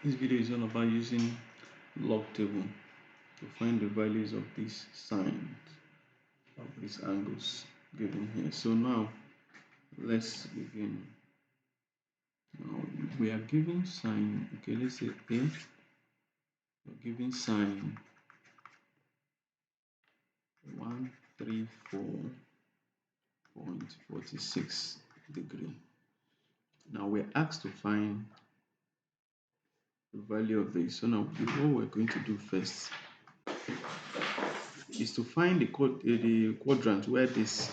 This video is all about using log table to find the values of these sines of these angles given here. So now let's begin. Now we are given sine. Okay, let's say A. We're given sine 134.46 degree. Now we're asked to find the value of this. So now what we're going to do first is to find the quadrant where this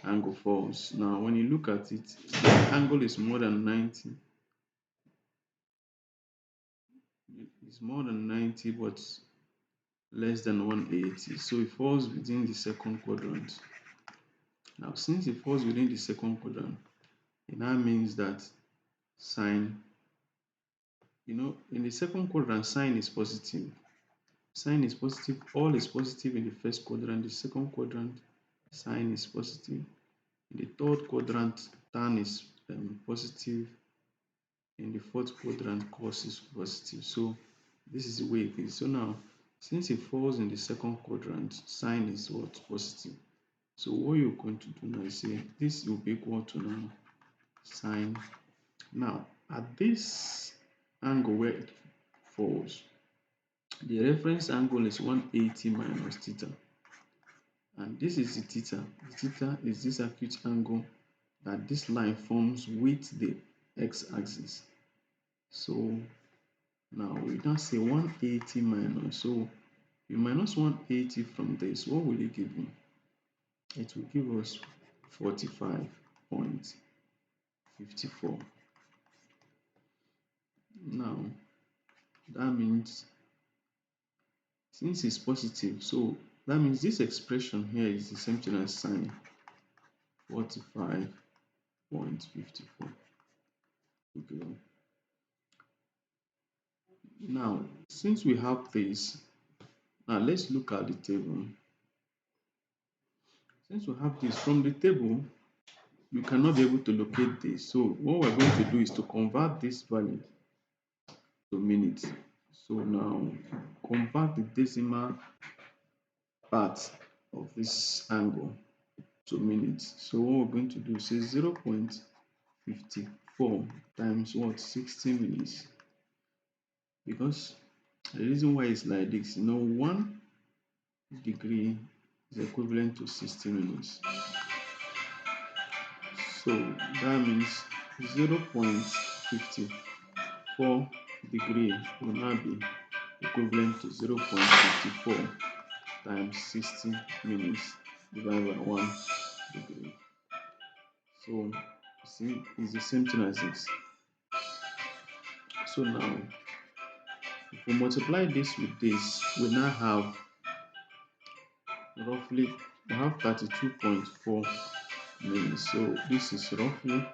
angle falls. Now when you look at it, the angle is more than 90. It's more than 90 but less than 180. So it falls within the second quadrant. Now since it falls within the second quadrant, it now means that sine, in the second quadrant, sine is positive. Sine is positive. All is positive in the first quadrant. The second quadrant, sine is positive. In the third quadrant, tan is positive. In the fourth quadrant, cos is positive. So this is the way it is. So now, since it falls in the second quadrant, sine is what? Positive. So what you're going to do now is say this will be equal to now sine. Now at this angle where it falls, the reference angle is 180 minus theta. And this is the theta. The theta is this acute angle that this line forms with the x-axis. So now we now say 180 minus. So you minus 180 from this. What will it give you? It will give us 45.54. Now that means since it's positive, so that means this expression here is the same thing as sine 45.54. Okay. Now, since we have this, now let's look at the table. Since we have this from the table, you cannot be able to locate this. So what we're going to do is to convert this value to minutes. So now convert the decimal part of this angle to minutes. So what we're going to do is say 0.54 times what? 60 minutes. Because the reason why it's like this, 1 degree is equivalent to 60 minutes. So that means 0.54 degree will now be equivalent to 0.54 times 60 minutes divided by 1 degree. So see, it's the same thing as this. So now if we multiply this with this, we now have roughly 32.4 minutes. So this is roughly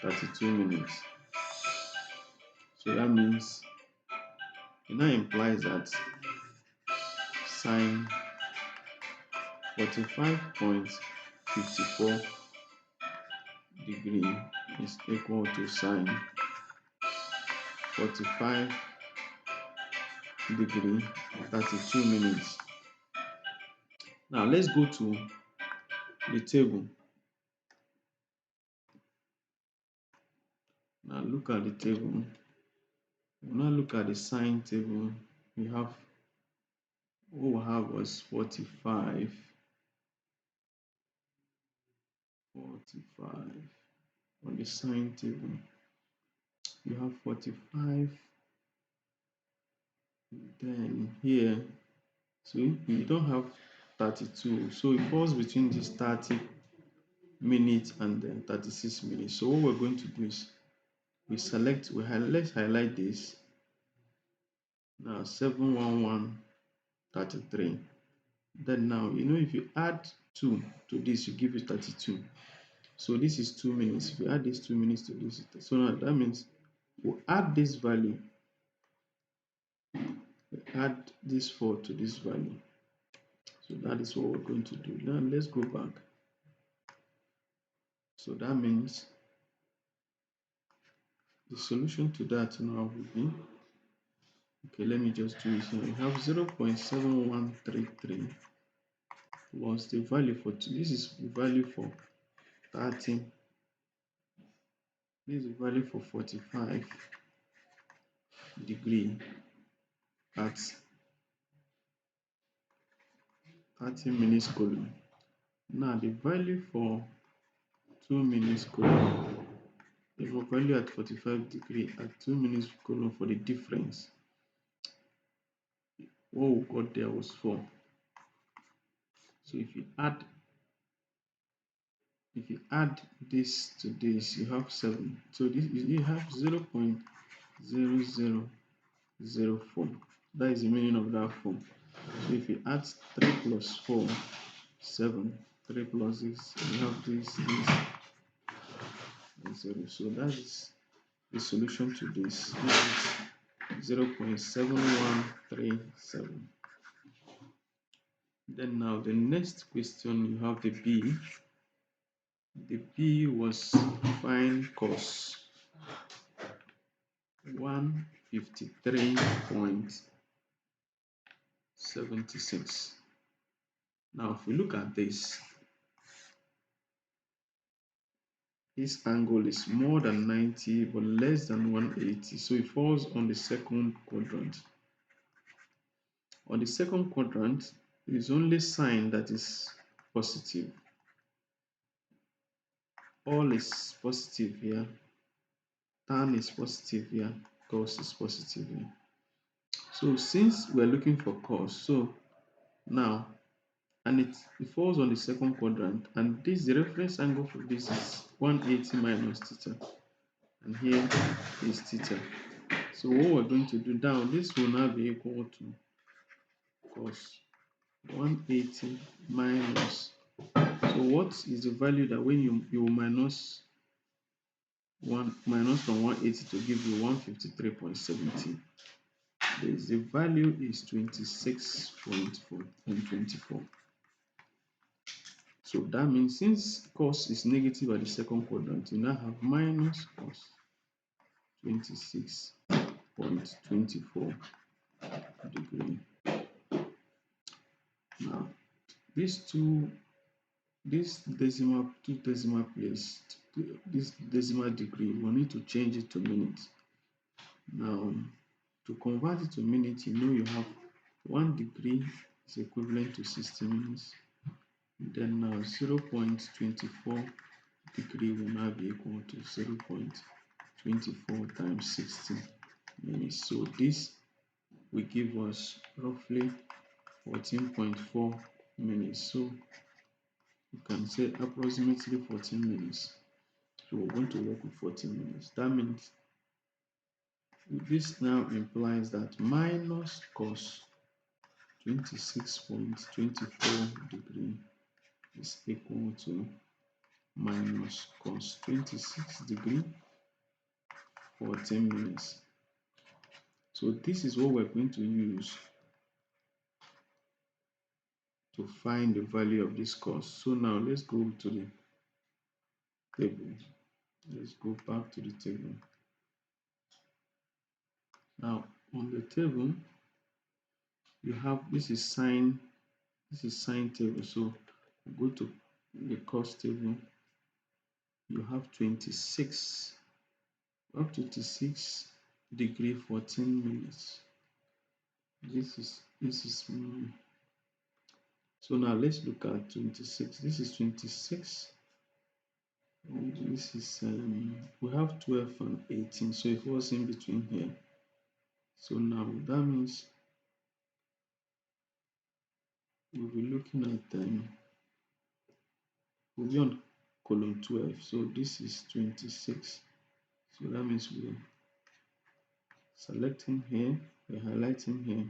32 minutes. So that means it now implies that sine 45.54 degree is equal to sine 45 degree 32 minutes. Now let's go to the table. Now look at the table. Now look at the sine table. We have what we have was 45 on the sine table. You have 45, then here, so you don't have 32, so it falls between this 30 minutes and then 36 minutes. So what we're going to do is let's highlight this. Now 71133. Then now if you add 2 to this, you give it 32. So this is 2 minutes. If you add this 2 minutes to this, so now that means we'll add this value, add this 4 to this value. So that is what we're going to do. Now let's go back. So that means the solution to that now will be Okay, let me just do it here. We have 0.7133 plus the value for this is the value for 30. This is the value for 45 degree at 30 minutes colon. Now the value for 2 minutes colon, if we value at 45 degree at 2 minutes colon for the difference, what we got there was 4. So if you add this to this, you have 7. So this you have 0.0004. That is the meaning of that 4. So if you add 3 plus 4, 7. 3 plus this, you have this, and 0. So that is the solution to this. This is 0.7137. Then now the next question, you have the B. The B was find cos 153.76. Now if we look at this angle is more than 90 but less than 180, so it falls on the second quadrant. On the second quadrant, it is only sine that is positive. All is positive here. Tan is positive here. Cos is positive here. So since we're looking for cos, so now, and it falls on the second quadrant, and this, the reference angle for this is 180 minus theta, and here is theta. So what we're going to do now, this will now be equal to cos 180 minus, so what is the value that when you minus from 180 to give you 153.70, the value is 26.24. So that means since cos is negative at the second quadrant, you now have minus cos 26.24 degree. Now these two decimal place, this decimal degree, we need to change it to minutes. Now to convert it to minutes, you know you have 1 degree is equivalent to 60 minutes. Then now 0.24 degree will now be equal to 0.24 times 60 minutes. So this will give us roughly 14.4 minutes. So you can say approximately 14 minutes. So we're going to work with 14 minutes. That means this now implies that minus cos 26.24 degree is equal to minus cos 26 degree 14 minutes. So this is what we're going to use to find the value of this cos. So now let's go to the table. Let's go back to the table. Now on the table, you have this is sine table. So go to the cos table. You have 26 degree 14 minutes. This is so now let's look at 26. This is 26. This is we have 12 and 18, so it was in between here. So now that means we'll be looking at we'll be on column 12. So this is 26. So that means we're selecting here, we're highlighting here.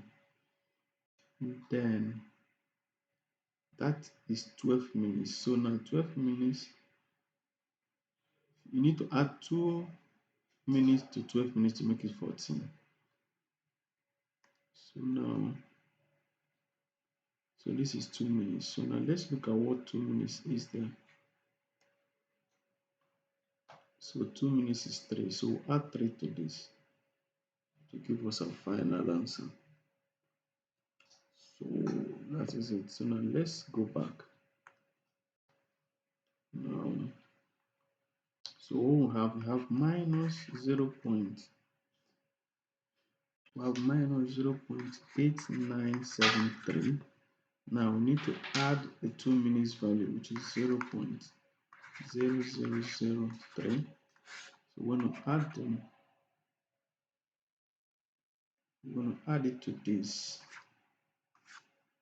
Then that is 12 minutes. So now 12 minutes, you need to add 2 minutes to 12 minutes to make it 14. So now, so this is 2 minutes. So now let's look at what 2 minutes is there. So 2 minutes is 3. So we'll add 3 to this. To give us our final answer. So that is it. So now let's go back. Now, so we have minus 0.8973. Now we need to add the 2 minutes value, which is 0.0003. So when we add them, we're going to add it to this.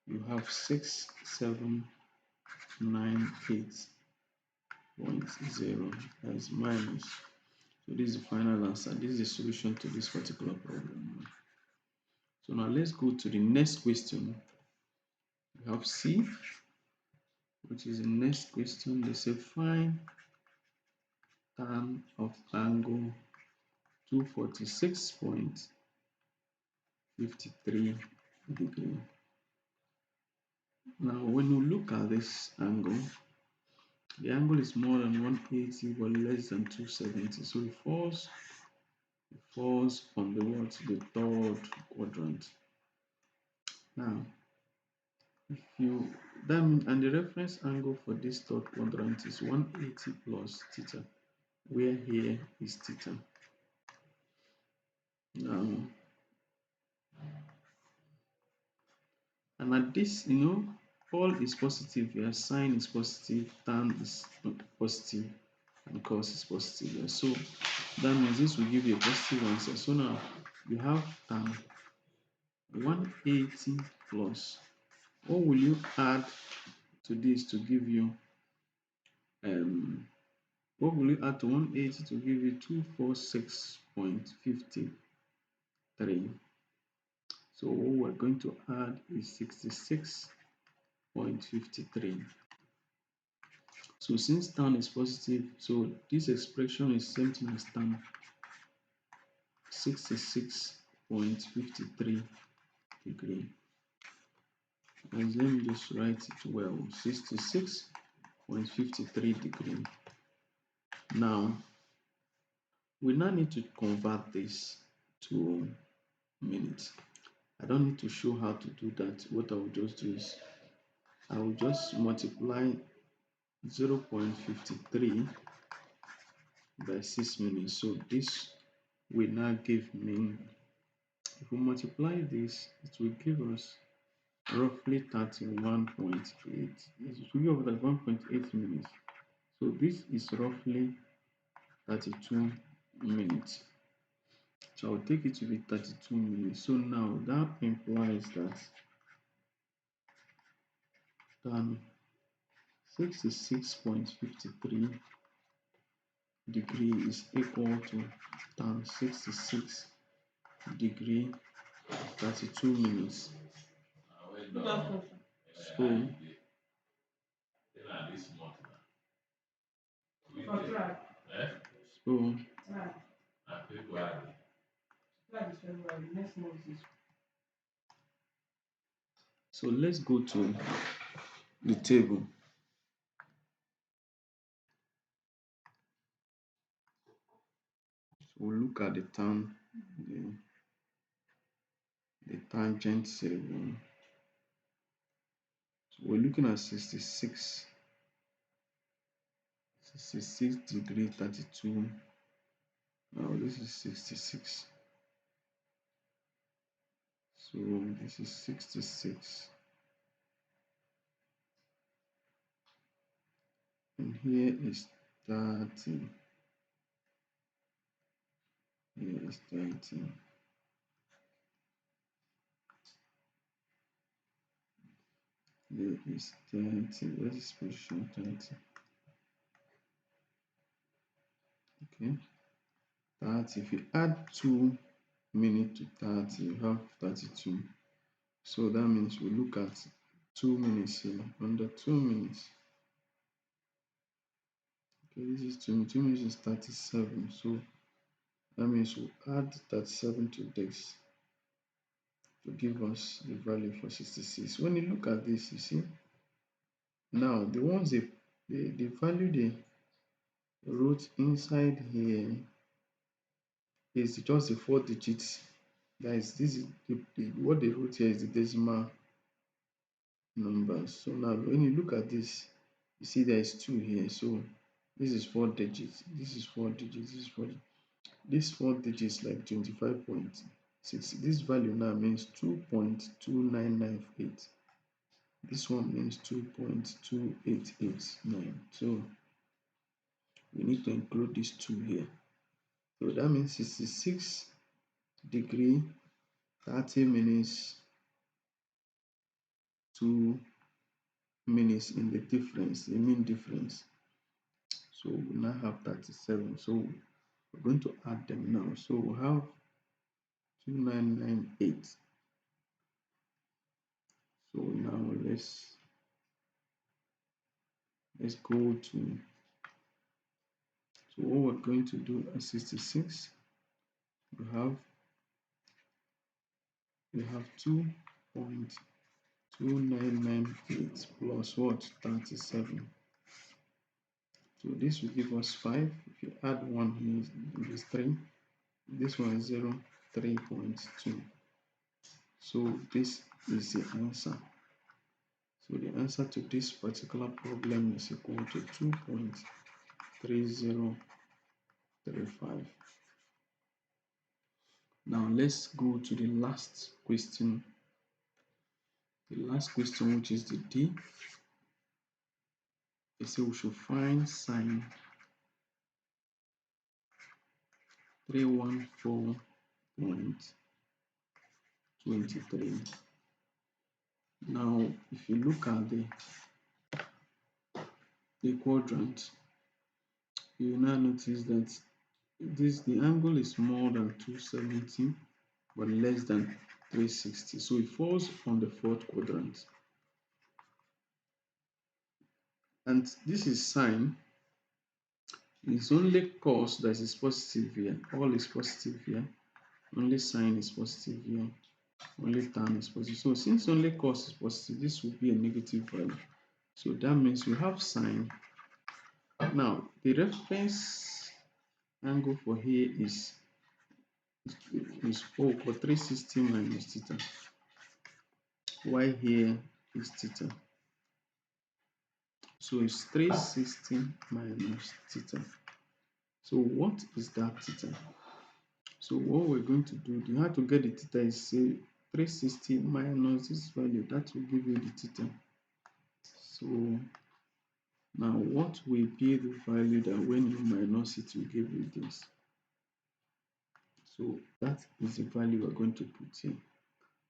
You have 6798.0 as minus. So this is the final answer. This is the solution to this particular problem. So now let's go to the next question. We have C, which is the next question. They say find tan of angle 246.53 degree. Now when you look at this angle, the angle is more than 180 but less than 270. So it falls on the what? The third quadrant. Now, if you that means, and the reference angle for this third quadrant is 180 plus theta, where here is theta. Now, and at this, all is positive here, sine is positive, tan is positive, and cos is positive here. So that means this will give you a positive answer. So now you have tan 180 plus. What will you add to this to give you what will you add to 180 to give you 246.53? So what we're going to add is 66.53. So since tan is positive, so this expression is same thing as tan 66.53 degree. And let me just write it well, 66.53 degree. Now, we now need to convert this to minutes. I don't need to show how to do that. What I will just do is I will just multiply 0.53 by 6 minutes. So this will now give me, if we multiply this, it will give us roughly 31.8. It will give us 1.8 minutes. So this is roughly 32 minutes. So I'll take it to be 32 minutes. So now that implies that tan 66.53 degree is equal to tan 66 degree 32 minutes. So so let's go to the table. So we'll look at the tangent table. So we're looking at 66 degree 32. Now this is 66. So this is 66. And here is 30. Here is 30. Here is 30. Where's this position? 30. Okay. 30. If you add 2 minutes to 30, you have 32. So that means we look at 2 minutes here. Under 2 minutes. Okay, this is 2 minutes. 2 minutes is 37. So that means we'll add 37 to this to give us the value for 66. When you look at this, you see, now the ones the value they wrote inside here is just the 4 digits That is, this is what they wrote here is the decimal numbers. So now when you look at this, you see there is 2 here. So this is 4 digits. This is 4 digits. This is 4. This 4 digits like 25.6. This value now means 2.2998. This one means 2.2889. So we need to include these 2 here. So that means 66 degree 30 minutes 2 minutes in the difference, the mean difference. So we now have 37. So we're going to add them now. So we have 2998. So now let's go to, so what we're going to do at 66, we have 2.2998 plus what? 37. So this will give us 5. If you add 1 here, it is 3. This one is 0, 3.2. So this is the answer. So the answer to this particular problem is equal to 2.3035. Now let's go to the last question. The last question, which is the D. They say we should find sine 314.23. Now, if you look at the quadrant, you now notice that the angle is more than 270 but less than 360. So it falls on the fourth quadrant. And this is sine. It's only cos that is positive here. All is positive here. Only sine is positive here. Only tan is positive. So since only cos is positive, this will be a negative value. So that means we have sine. Now the reference angle for here is O for 360 minus theta. Why here is theta? So it's 360 minus theta. So what is that theta? So what we're going to do, you have to get the theta is say 360 minus this value, that will give you the theta. So now what will be the value that when you minus it will give you this? So that is the value we're going to put here.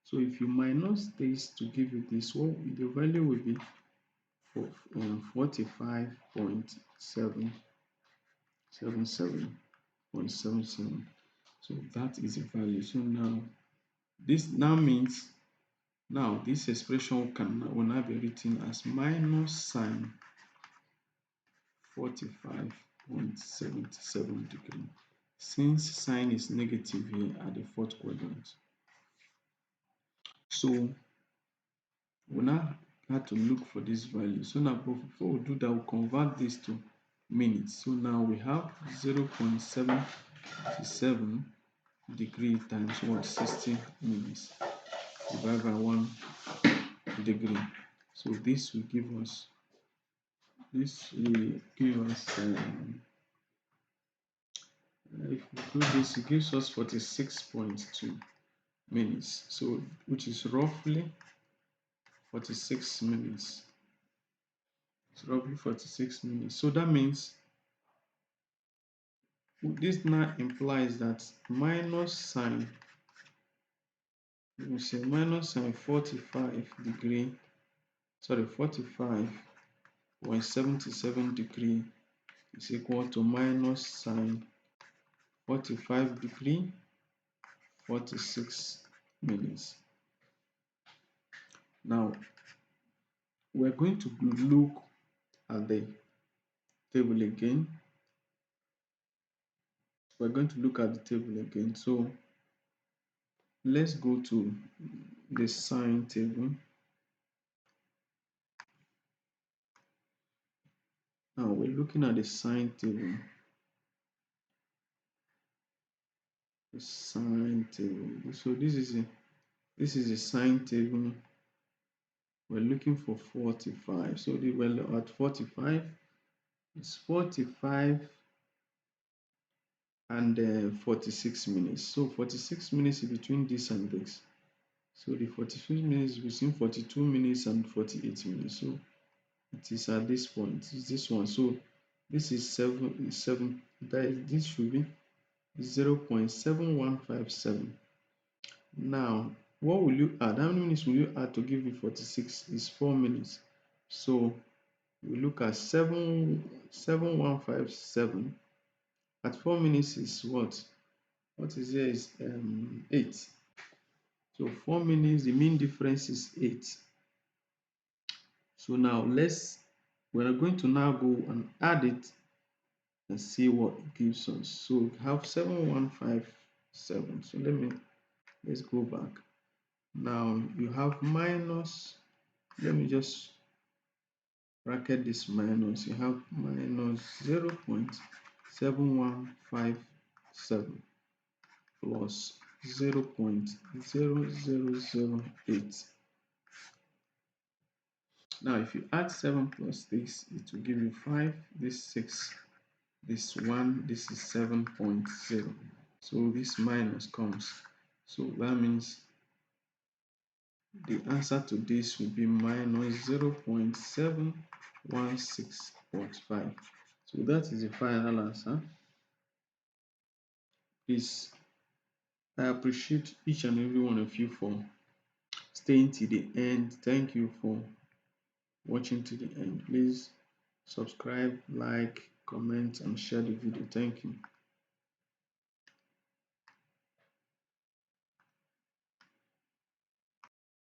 So if you minus this to give you this, what the value will be for 45.77. So that is the value. So now this now means now this expression will now be written as minus sine 45.77 degree, since sine is negative here at the fourth quadrant. So we now have to look for this value. So now before we do that, we'll convert this to minutes. So now we have 0.77 degree times what? 60 minutes divided by 1 degree. So this will give us if we do this, it gives us 46.2 minutes. So which is roughly 46 minutes. It's roughly 46 minutes. So that means this now implies that minus sine, we say minus sine 45.77 degree is equal to minus sine 45 degree 46 minutes. Now we're going to look at the table again. We're going to look at the table again. So let's go to the sine table. Now we're looking at the sine table. the sine table. So this is a sine table. We're looking for 45. So the value at 45 is 45 and 46 minutes. So 46 minutes is between this and this. So the 46 minutes is between 42 minutes and 48 minutes. So it is at this point. It's this one. So this is 7. This should be 0.7157. Now, what will you add? How many minutes will you add to give you 46? Is 4 minutes. So we look at 7157. At 4 minutes is what? What is here is 8. So 4 minutes, the mean difference is 8. So now we're going to now go and add it and see what it gives us. So we have 7157. So let's go back. Now you have minus, let me just bracket this minus. You have minus 0.7157 plus 0.0008. Now if you add 7 plus this, it will give you 5, this 6, this 1, this is 7.0. So this minus comes. So that means the answer to this will be minus 0.71645. So that is the final answer. Please, I appreciate each and every one of you for staying to the end. Thank you for watching to the end. Please subscribe, like, comment, and share the video. Thank you.